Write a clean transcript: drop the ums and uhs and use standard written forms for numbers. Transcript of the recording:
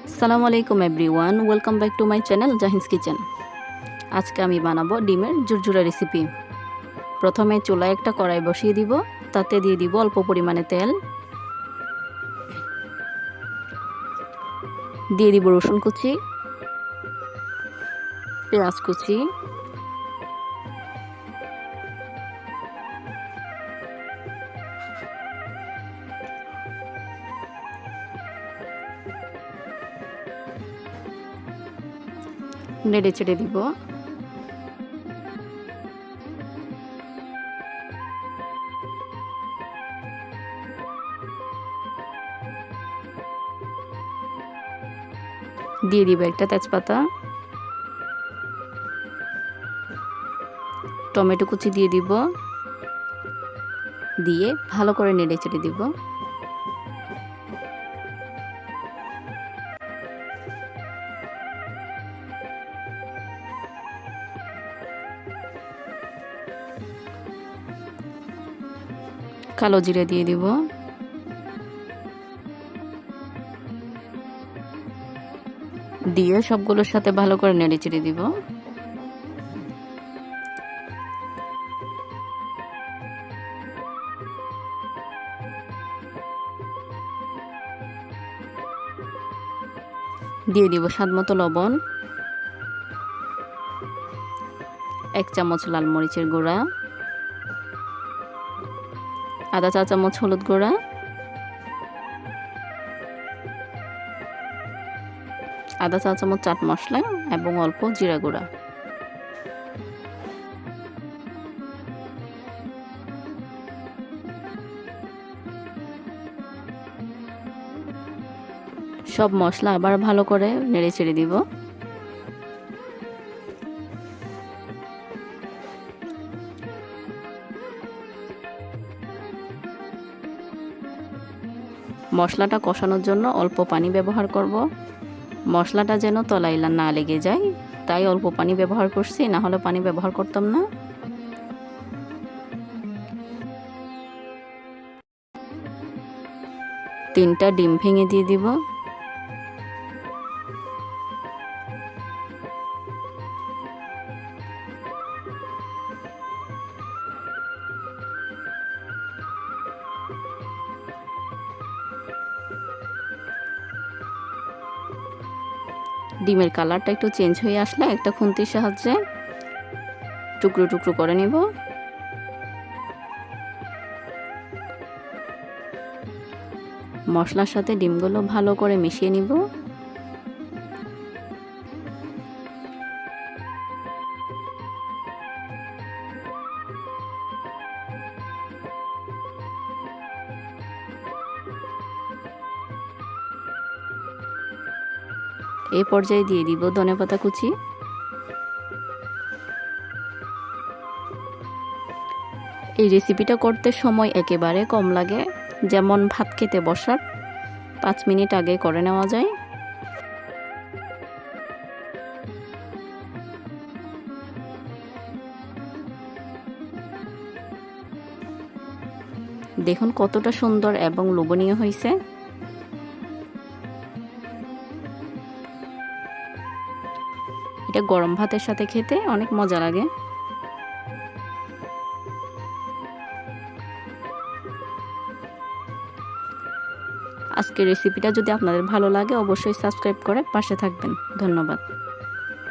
আসসালামু আলাইকুম everyone, welcome back to my channel Jahin's kitchen. আজকে আমি বানাবো ডিমের ঝুরঝুরা রেসিপি। প্রথমে চুলায় একটা কড়াই বসিয়ে দিব, তাতে দিয়ে দিব অল্প পরিমাণে তেল, দিয়ে দিব রসুন কুচি, পেঁয়াজ কুচি, নেড়ে চেড়ে দিব। দিয়ে দিব একটা তেজপাতা, টমেটো কুচি দিয়ে দিব, দিয়ে ভালো করে নেড়ে চেড়ে দিব। কালো জিরে দিয়ে দিব, দিয়ে সবগুলোর সাথে ভালো করে নেড়ে চেড়ে দিব। দিয়ে দিব স্বাদ মতো লবণ, 1 চামচ লাল মরিচের গুঁড়া, আধা চা চামচ হলুদ গুঁড়া, আধা চা চামচ চাট মশলা এবং অল্প জিরা গুঁড়া। সব মশলা আবার ভালো করে নেড়ে চেড়ে দিব। মশলাটা কষানোর জন্য অল্প পানি ব্যবহার করব। মশলাটা যেন তলায় না লেগে যায়, তাই অল্প পানি ব্যবহার করছি, না হলে পানি ব্যবহার করতাম না। তিনটা ডিম ভেঙে দিয়ে দিব। ডিমের কালারটা একটু চেঞ্জ হয়ে আসলে একটা খুন্তির সাহায্যে টুকরো টুকরো করে নিব। মশলার সাথে ডিমগুলো ভালো করে মিশিয়ে নিব। এই পর্যায়ে দিয়ে দিব ধনেপাতা কুচি। এই রেসিপিটা করতে সময় একেবারে কম লাগে, যেমন ভাত খেতে বসার 5 মিনিট আগে করে নেওয়া যায়। দেখুন কতটা সুন্দর এবং লোভনীয় হয়েছে। এটা গরম ভাতের সাথে খেতে অনেক মজা লাগে। আজকের রেসিপিটা যদি আপনাদের ভালো লাগে অবশ্যই সাবস্ক্রাইব করে পাশে থাকবেন। ধন্যবাদ।